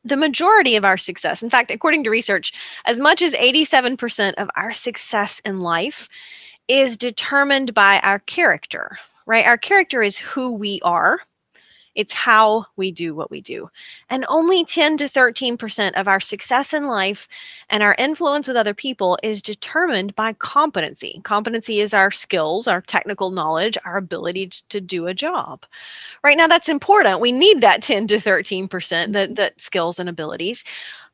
the majority of our success, in fact, according to research, as much as 87% of our success in life is determined by our character, right? Our character is who we are. It's how we do what we do. And only 10 to 13% of our success in life and our influence with other people is determined by competency. Competency is our skills, our technical knowledge, our ability to do a job. Right now, that's important. We need that 10 to 13%, that skills and abilities.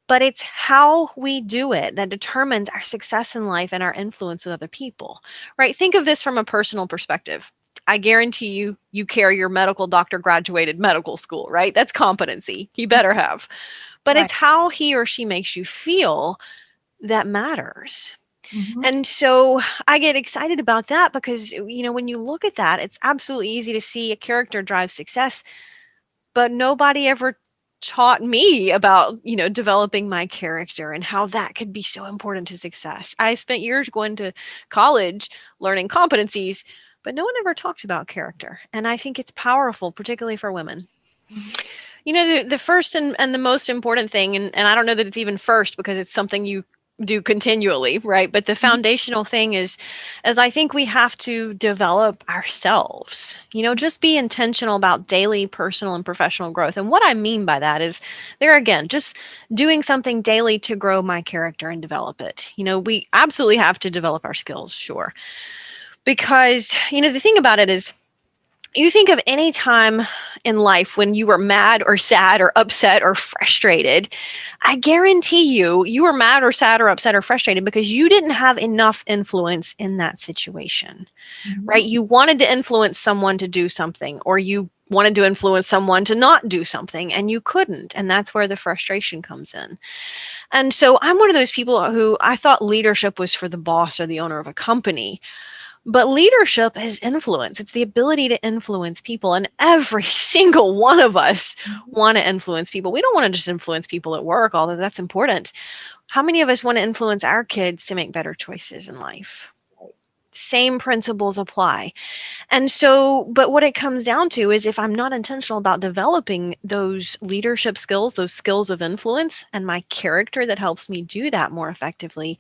But it's how we do it that determines our success in life and our influence with other people, right? Think of this from a personal perspective. I guarantee you carry your medical doctor graduated medical school, right? That's competency. He better have. But Right. it's how he or she makes you feel that matters. Mm-hmm. And so I get excited about that because, when you look at that, it's absolutely easy to see a character drive success, but nobody ever taught me about, developing my character and how that could be so important to success. I spent years going to college learning competencies, but no one ever talked about character. And I think it's powerful, particularly for women. The first and the most important thing, and I don't know that it's even first because it's something you do continually, right? But the foundational thing is I think we have to develop ourselves, just be intentional about daily personal and professional growth. And what I mean by that is there again, just doing something daily to grow my character and develop it. We absolutely have to develop our skills, sure. Because, the thing about it is, you think of any time in life when you were mad or sad or upset or frustrated, I guarantee you were mad or sad or upset or frustrated because you didn't have enough influence in that situation, right? You wanted to influence someone to do something, or you wanted to influence someone to not do something and you couldn't. And that's where the frustration comes in. And so I'm one of those people who I thought leadership was for the boss or the owner of a company. But leadership is influence. It's the ability to influence people. And every single one of us want to influence people. We don't want to just influence people at work, although that's important. How many of us want to influence our kids to make better choices in life? Same principles apply. And so, but what it comes down to is if I'm not intentional about developing those leadership skills, those skills of influence, and my character that helps me do that more effectively,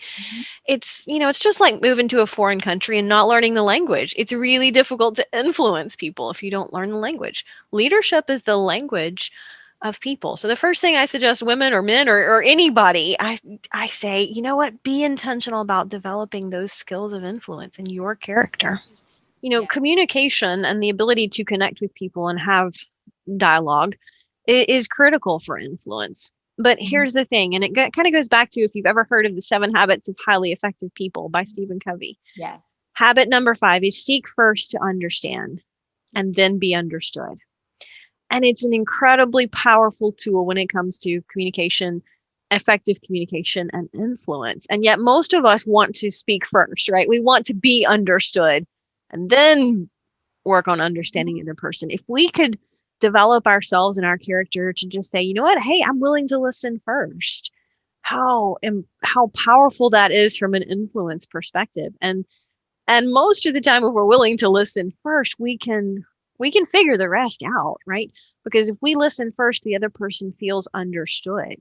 it's just like moving to a foreign country and not learning the language. It's really difficult to influence people if you don't learn the language. Leadership is the language of people. So the first thing I suggest women or men or anybody, I say, you know what, be intentional about developing those skills of influence in your character. Communication and the ability to connect with people and have dialogue is critical for influence. But here's the thing, and it kind of goes back to if you've ever heard of the 7 Habits of Highly Effective People by Stephen Covey. Yes. Habit number 5 is seek first to understand and then be understood. And it's an incredibly powerful tool when it comes to communication, effective communication, and influence. And yet most of us want to speak first, right? We want to be understood and then work on understanding the other person. If we could develop ourselves and our character to just say, you know what, hey, I'm willing to listen first. How powerful that is from an influence perspective. And most of the time, if we're willing to listen first, we can figure the rest out, right? Because if we listen first, the other person feels understood.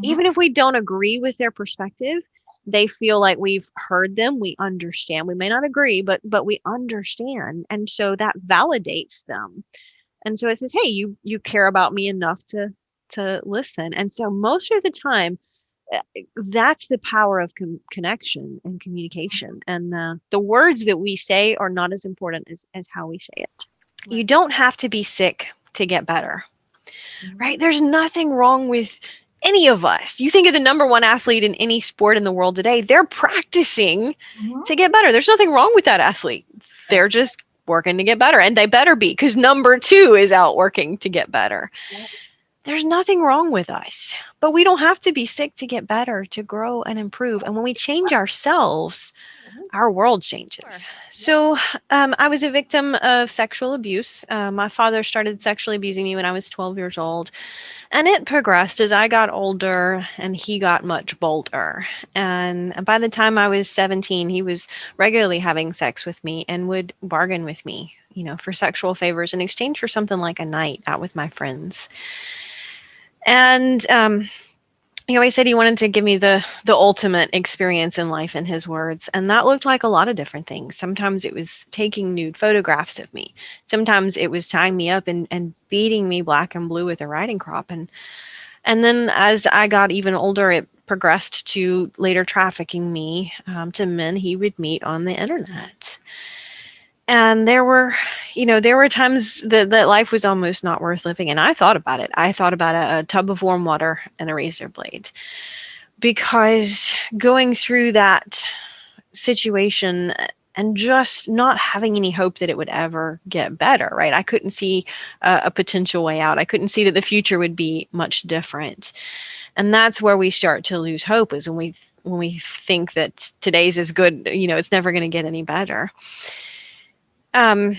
Even if we don't agree with their perspective, they feel like we've heard them, we understand. We may not agree, but we understand. And so that validates them. And so it says, hey, you care about me enough to listen. And so most of the time, that's the power of connection and communication. And the words that we say are not as important as how we say it. Right. You don't have to be sick to get better, right? There's nothing wrong with any of us. You think of the number 1 athlete in any sport in the world today, they're practicing to get better. There's nothing wrong with that athlete. They're just working to get better, and they better be, because number 2 is out working to get better. Yep. There's nothing wrong with us, but we don't have to be sick to get better, to grow and improve. And when we change ourselves, our world changes. Sure. So I was a victim of sexual abuse. My father started sexually abusing me when I was 12 years old. And it progressed as I got older and he got much bolder. And by the time I was 17, he was regularly having sex with me and would bargain with me, for sexual favors in exchange for something like a night out with my friends. And he always said he wanted to give me the ultimate experience in life, in his words, and that looked like a lot of different things. Sometimes it was taking nude photographs of me. Sometimes it was tying me up and beating me black and blue with a riding crop. And then as I got even older, it progressed to later trafficking me to men he would meet on the internet. And there were times that life was almost not worth living. And I thought about it. I thought about a tub of warm water and a razor blade, because going through that situation and just not having any hope that it would ever get better, right? I couldn't see a potential way out. I couldn't see that the future would be much different. And that's where we start to lose hope, is when we think that today's is good, it's never going to get any better. Um,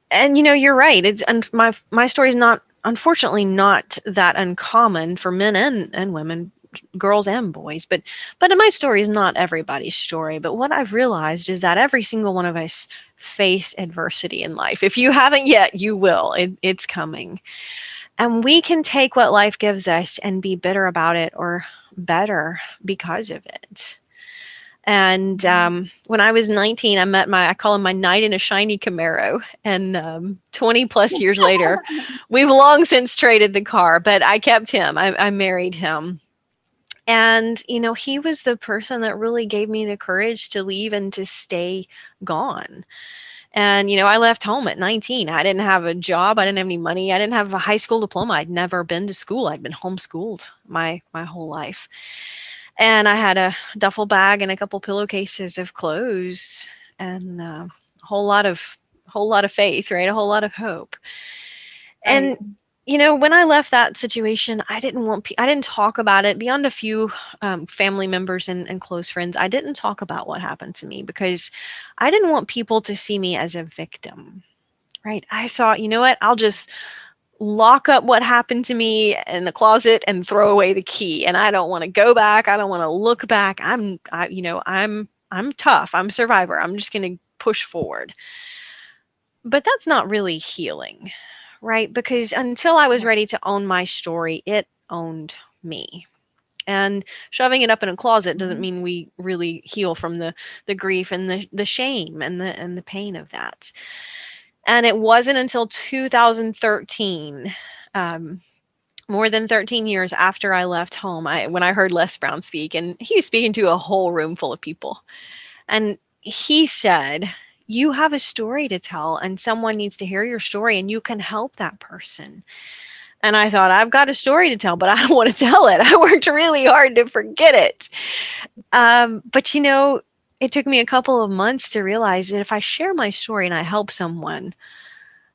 and you're right. It's and my story is not, unfortunately, not that uncommon for men and women, girls and boys, but in my story is not everybody's story. But what I've realized is that every single one of us face adversity in life. If you haven't yet, you will. It's coming. And we can take what life gives us and be bitter about it, or better because of it. And when I was 19, I met I call him my knight in a shiny Camaro. And 20 plus years later, we've long since traded the car, but I kept him. I married him. And, he was the person that really gave me the courage to leave and to stay gone. And, I left home at 19. I didn't have a job. I didn't have any money. I didn't have a high school diploma. I'd never been to school. I'd been homeschooled my whole life. And I had a duffel bag and a couple pillowcases of clothes, and a whole lot of faith, right? A whole lot of hope. Right. And when I left that situation, I didn't talk about it beyond a few family members and close friends. I didn't talk about what happened to me because I didn't want people to see me as a victim, right? I thought, you know what? I'll just lock up what happened to me in the closet and throw away the key. And I don't want to go back. I don't want to look back. I'm tough. I'm a survivor. I'm just going to push forward. But that's not really healing, right? Because until I was Right. ready to own my story, it owned me. And shoving it up in a closet doesn't Mhm. mean we really heal from the grief and the shame and the pain of that. And it wasn't until 2013, um, more than 13 years after I left home, when I heard Les Brown speak, and he was speaking to a whole room full of people. And he said, "You have a story to tell, and someone needs to hear your story, and you can help that person." And I thought, I've got a story to tell, but I don't want to tell it. I worked really hard to forget it. But it took me a couple of months to realize that if I share my story and I help someone,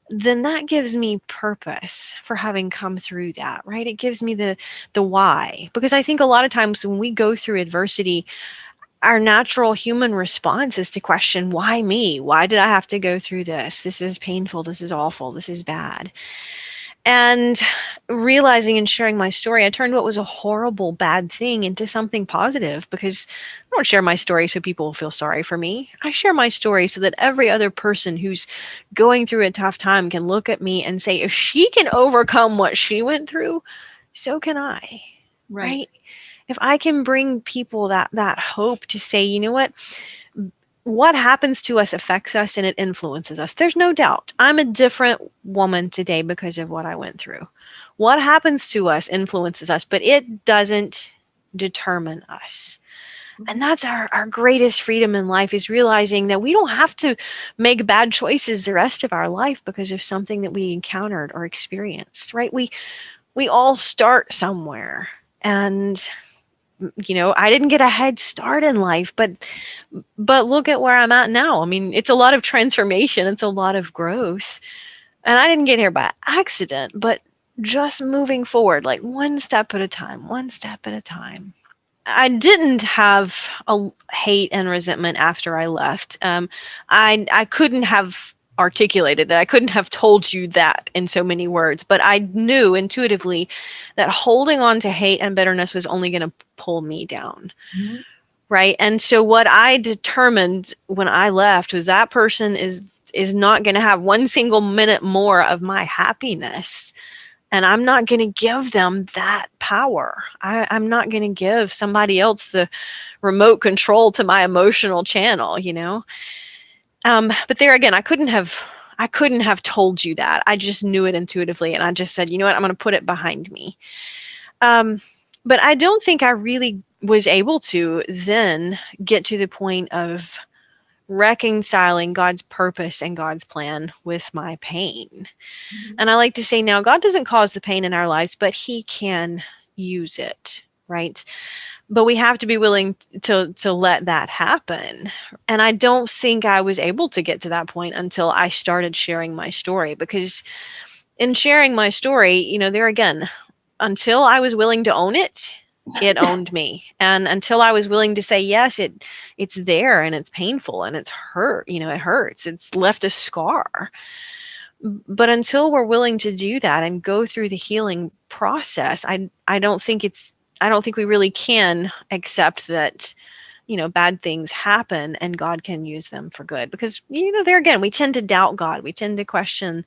then that gives me purpose for having come through that, right? It gives me the why. Because I think a lot of times when we go through adversity, our natural human response is to question, why me? Why did I have to go through this? This is painful, this is awful, this is bad. And realizing and sharing my story, I turned what was a horrible, bad thing into something positive, because I don't share my story so people will feel sorry for me. I share my story so that every other person who's going through a tough time can look at me and say, if she can overcome what she went through, so can I, Right. right? If I can bring people that hope to say, what happens to us affects us and it influences us. There's no doubt. I'm a different woman today because of what I went through. What happens to us influences us, but it doesn't determine us. And Mhm. that's our greatest freedom in life, is realizing that we don't have to make bad choices the rest of our life because of something that we encountered or experienced, right? We all start somewhere. And I didn't get a head start in life, but look at where I'm at now. I mean, it's a lot of transformation, it's a lot of growth. And I didn't get here by accident, but just moving forward, like one step at a time, one step at a time. I didn't have a hate and resentment after I left. I couldn't have articulated that. I couldn't have told you that in so many words, but I knew intuitively that holding on to hate and bitterness was only going to pull me down. Mhm. Right. And so what I determined when I left was that person is not going to have one single minute more of my happiness. And I'm not going to give them that power. I'm not going to give somebody else the remote control to my emotional channel, you know? But there again, I couldn't have told you that. I just knew it intuitively. And I just said, you know what? I'm going to put it behind me. Um, but I don't think I really was able to then get to the point of reconciling God's purpose and God's plan with my pain. Mhm. And I like to say now, God doesn't cause the pain in our lives, but He can use it, right? But we have to be willing to let that happen. And I don't think I was able to get to that point until I started sharing my story, because in sharing my story, you know, there again, until I was willing to own it, it owned me. And until I was willing to say yes, it's there and it's painful and it's hurt, you know, it hurts. It's left a scar. But until we're willing to do that and go through the healing process, I don't think we really can accept that, you know, bad things happen and God can use them for good. Because, you know, there again, we tend to doubt God. We tend to question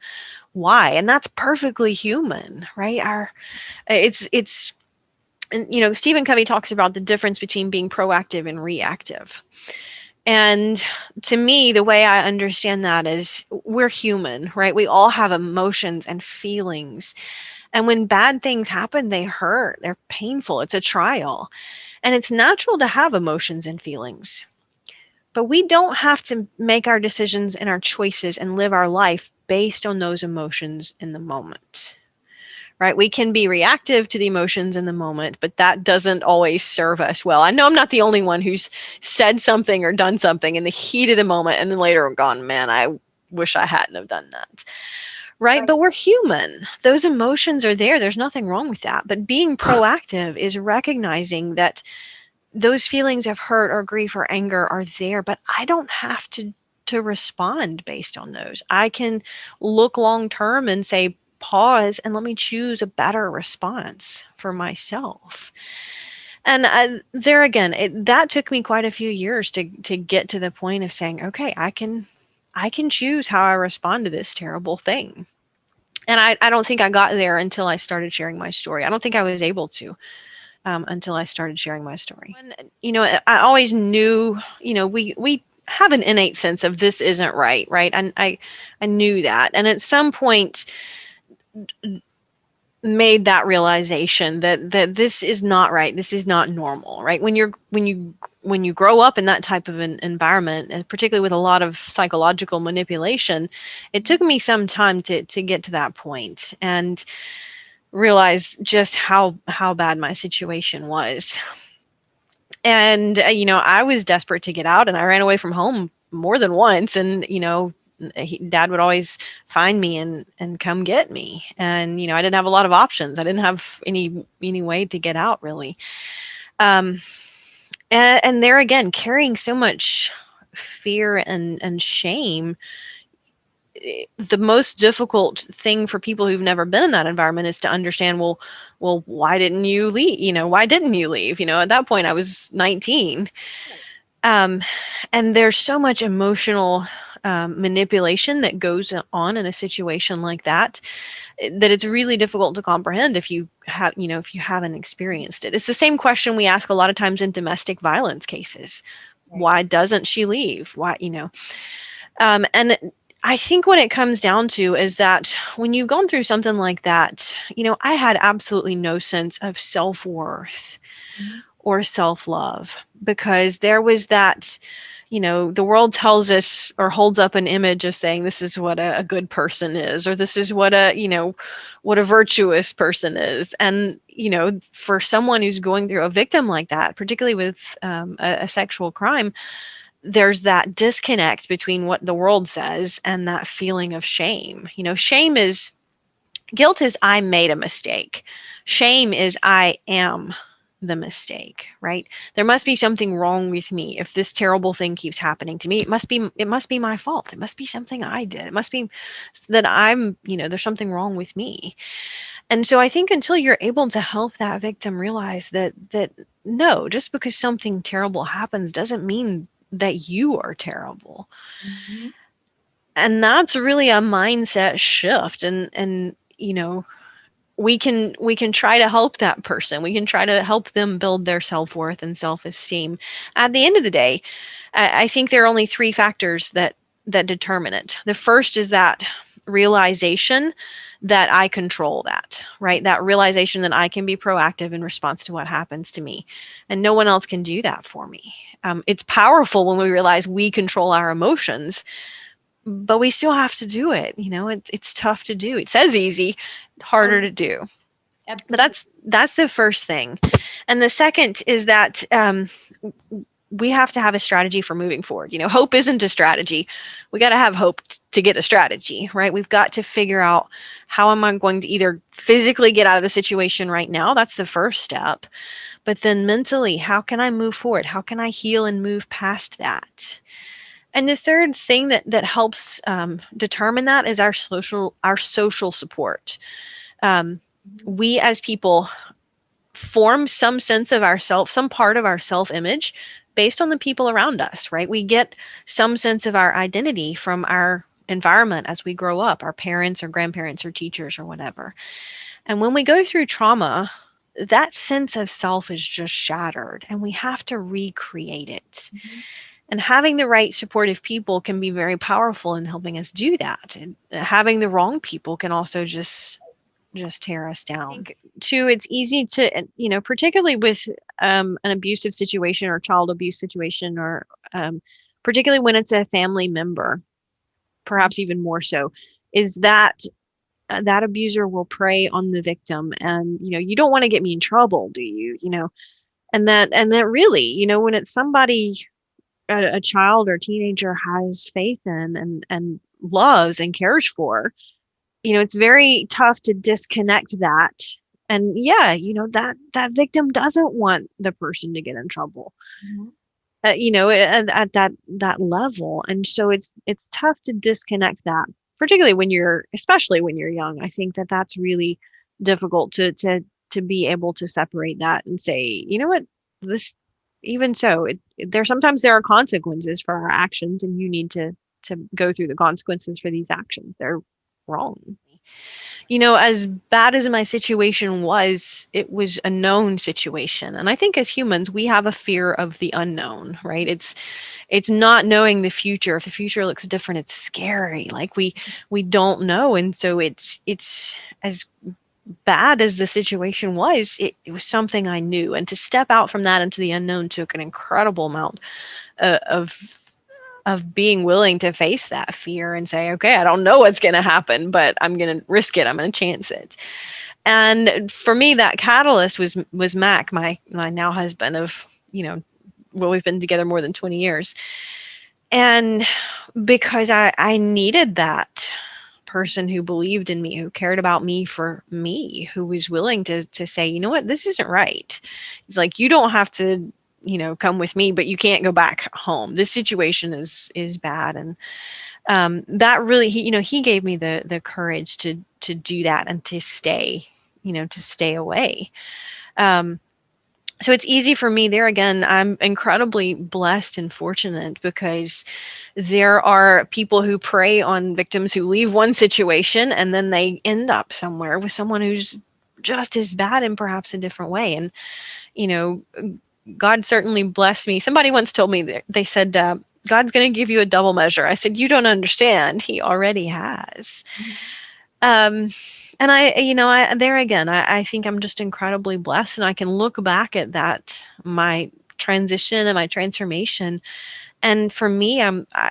why, and that's perfectly human, right? Our it's and you know, Stephen Covey talks about the difference between being proactive and reactive. And to me, the way I understand that is we're human, right? We all have emotions and feelings. And when bad things happen, they hurt, they're painful, it's a trial. And it's natural to have emotions and feelings. But we don't have to make our decisions and our choices and live our life based on those emotions in the moment, right? We can be reactive to the emotions in the moment, but that doesn't always serve us well. I know I'm not the only one who's said something or done something in the heat of the moment and then later gone, man, I wish I hadn't have done that. Right? Right. But we're human. Those emotions are there. There's nothing wrong with that. But being proactive is recognizing that those feelings of hurt or grief or anger are there, but I don't have to respond based on those. I can look long term and say pause and let me choose a better response for myself. And there again, that took me quite a few years to get to the point of saying, okay, I can choose how I respond to this terrible thing. And I don't think I got there until I started sharing my story. I don't think I was able to until I started sharing my story. And, you know, I always knew, you know, we have an innate sense of this isn't right, right? And I knew that, and at some point made that realization that this is not right. This is not normal, right? When you grow up in that type of an environment, and particularly with a lot of psychological manipulation, it took me some time to get to that point and realize just how bad my situation was. And you know, I was desperate to get out, and I ran away from home more than once. And you know, Dad would always find me and come get me. And you know, I didn't have a lot of options. I didn't have any way to get out really. Um, and there again, carrying so much fear and shame, the most difficult thing for people who've never been in that environment is to understand, well, why didn't you leave? You know, why didn't you leave? You know, at that point I was 19. Right. Um, and there's so much emotional manipulation that goes on in a situation like that, that it's really difficult to comprehend if you have, you know, if you haven't experienced it. It's the same question we ask a lot of times in domestic violence cases. Right. Why doesn't she leave? Why, you know? And I think what it comes down to is that when you've gone through something like that, you know, I had absolutely no sense of self worth Mhm. or self love, because there was that, you know, the world tells us or holds up an image of saying this is what a good person is, or this is what a, you know, what a virtuous person is. And, you know, for someone who's going through a victim like that, particularly with a sexual crime, there's that disconnect between what the world says and that feeling of shame. You know, shame is guilt is I made a mistake. Shame is I am the mistake, right? There must be something wrong with me if this terrible thing keeps happening to me. It must be my fault. It must be something I did. It must be that I'm, you know, there's something wrong with me. And so I think until you're able to help that victim realize that no, just because something terrible happens doesn't mean that you are terrible. Mhm. And that's really a mindset shift. And you know, we can try to help that person. We can try to help them build their self-worth and self-esteem. At the end of the day, I think there are only three factors that determine it. The first is that realization that I control that, right? That realization that I can be proactive in response to what happens to me, and no one else can do that for me. It's powerful when we realize we control our emotions, but we still have to do it. It's tough to do. It says easy, Oh, harder to do. But absolutely. that's the first thing. And the second is that we have to have a strategy for moving forward. Hope isn't a strategy. We got to have hope to get a strategy, right? We've got to figure out, how am I going to either physically get out of the situation right now? That's the first step. But then mentally, how can I move forward? How can I heal and move past that? And the third thing that helps determine that is our social support. Um, Mhm. we as people form some sense of ourself, some part of our self image based on the people around us, right? We get some sense of our identity from our environment as we grow up, our parents or grandparents or teachers or whatever. And when we go through trauma, that sense of self is just shattered and we have to recreate it. Mhm. And having the right supportive people can be very powerful in helping us do that. And having the wrong people can also just tear us down. Too, it's easy to, particularly with an abusive situation or child abuse situation, or particularly when it's a family member, Mhm. perhaps even more so, is that that abuser will prey on the victim, and you don't want to get me in trouble, do you? And that really, when it's somebody, a child or teenager has faith in and loves and cares for, it's very tough to disconnect that. And yeah, that victim doesn't want the person to get in trouble, Mhm. at that level. And so it's tough to disconnect that, particularly especially when you're young. I think that's really difficult to be able to separate that and say, you know what, this, even so, sometimes there are consequences for our actions, and you need to go through the consequences for these actions. They're wrong. As bad as my situation was, it was a known situation. And I think as humans, we have a fear of the unknown, right? It's not knowing the future. If the future looks different, it's scary. Like we don't know. And so it's as bad as the situation was, it was something I knew. And to step out from that into the unknown took an incredible amount of being willing to face that fear and say, okay, I don't know what's going to happen, but I'm going to risk it. I'm going to chance it. And for me, that catalyst was Mac, my now husband of, well, we've been together more than 20 years. And because I needed that person who believed in me, who cared about me for me, who was willing to say, you know what, this isn't right. It's like, you don't have to, come with me, but you can't go back home. This situation is bad. And that really, he gave me the courage to do that and to stay away. Um, so it's easy for me there. Again, I'm incredibly blessed and fortunate because there are people who prey on victims who leave one situation and then they end up somewhere with someone who's just as bad in perhaps a different way. And you know God certainly blessed me. Somebody once told me that they said, God's going to give you a double measure. I said, you don't understand, he already has. Mhm. um, and I there again, I think I'm just incredibly blessed, and I can look back at that, my transition and my transformation. And for me,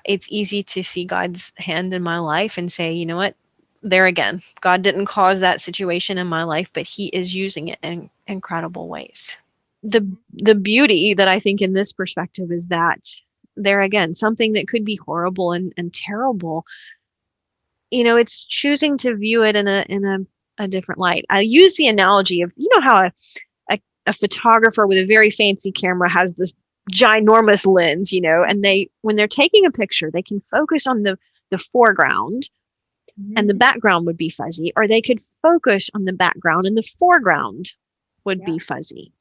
it's easy to see God's hand in my life and say, you know what, there again, God didn't cause that situation in my life, but he is using it in incredible ways. The beauty that I think in this perspective is that, there again, something that could be horrible and terrible, it's choosing to view it in a different light. I use the analogy of, how a photographer with a very fancy camera has this ginormous lens, and when they're taking a picture, they can focus on the foreground and the Mhm. background would be fuzzy, or they could focus on the background and the foreground would Yeah. be fuzzy.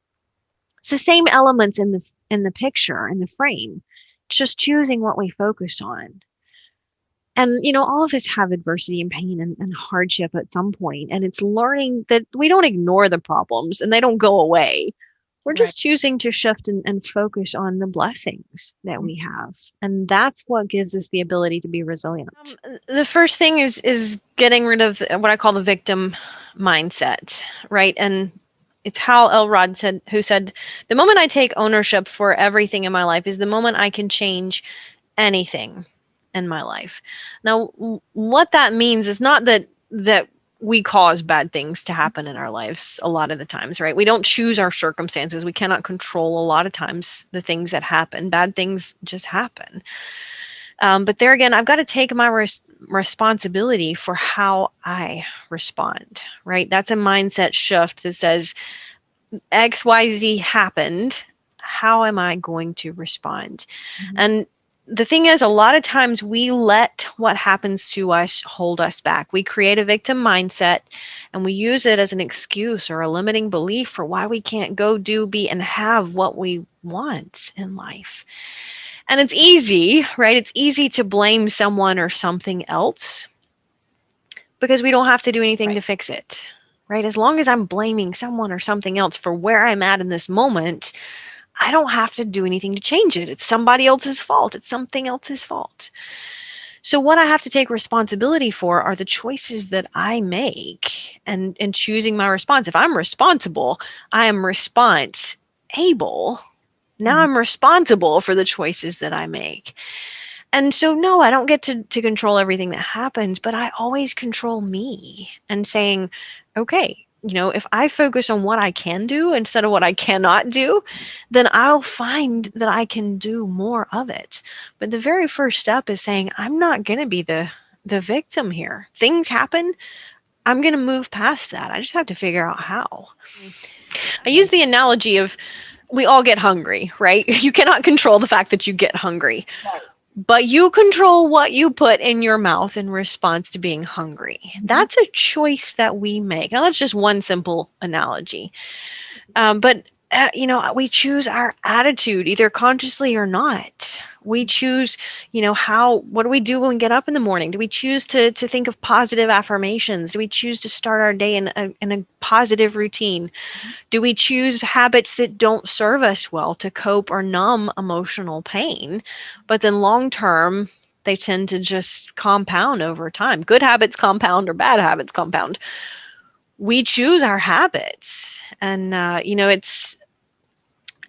It's the same elements in the picture, in the frame, just choosing what we focus on. And, all of us have adversity and pain and hardship at some point, and it's learning that we don't ignore the problems and they don't go away. We're Right. just choosing to shift and focus on the blessings that Mhm. we have. And that's what gives us the ability to be resilient. The first thing is getting rid of what I call the victim mindset, right? And it's Hal Elrod said, who said, the moment I take ownership for everything in my life is the moment I can change anything in my life. Now, what that means is not that we cause bad things to happen in our lives a lot of the times, right? We don't choose our circumstances. We cannot control a lot of times the things that happen. Bad things just happen. But there again, I've got to take my responsibility for how I respond, right? That's a mindset shift that says XYZ happened. How am I going to respond? Mhm. And the thing is, a lot of times we let what happens to us hold us back. We create a victim mindset and we use it as an excuse or a limiting belief for why we can't go, do, be, and have what we want in life. And it's easy, right? It's easy to blame someone or something else because we don't have to do anything Right. to fix it, right? As long as I'm blaming someone or something else for where I'm at in this moment, I don't have to do anything to change it. It's somebody else's fault. It's something else's fault. So what I have to take responsibility for are the choices that I make and choosing my response. If I'm responsible, I am response able. Now Mhm. I'm responsible for the choices that I make. And so, no, I don't get to control everything that happens, but I always control me and saying, okay, if I focus on what I can do instead of what I cannot do, then I'll find that I can do more of it. But the very first step is saying, I'm not going to be the victim here. Things happen. I'm going to move past that. I just have to figure out how. I use Right. the analogy of we all get hungry, right? You cannot control the fact that you get hungry, Right. but you control what you put in your mouth in response to being hungry. Mhm. That's a choice that we make. Now, that's just one simple analogy. But we choose our attitude either consciously or not. We choose, what do we do when we get up in the morning? Do we choose to think of positive affirmations? Do we choose to start our day in a positive routine? Mhm. Do we choose habits that don't serve us well to cope or numb emotional pain? But then long term, they tend to just compound over time. Good habits compound or bad habits compound. We choose our habits. And, it's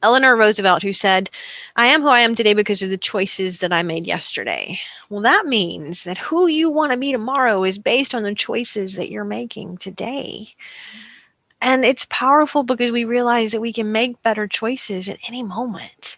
Eleanor Roosevelt who said, I am who I am today because of the choices that I made yesterday. Well, that means that who you want to be tomorrow is based on the choices that you're making today. And it's powerful because we realize that we can make better choices at any moment.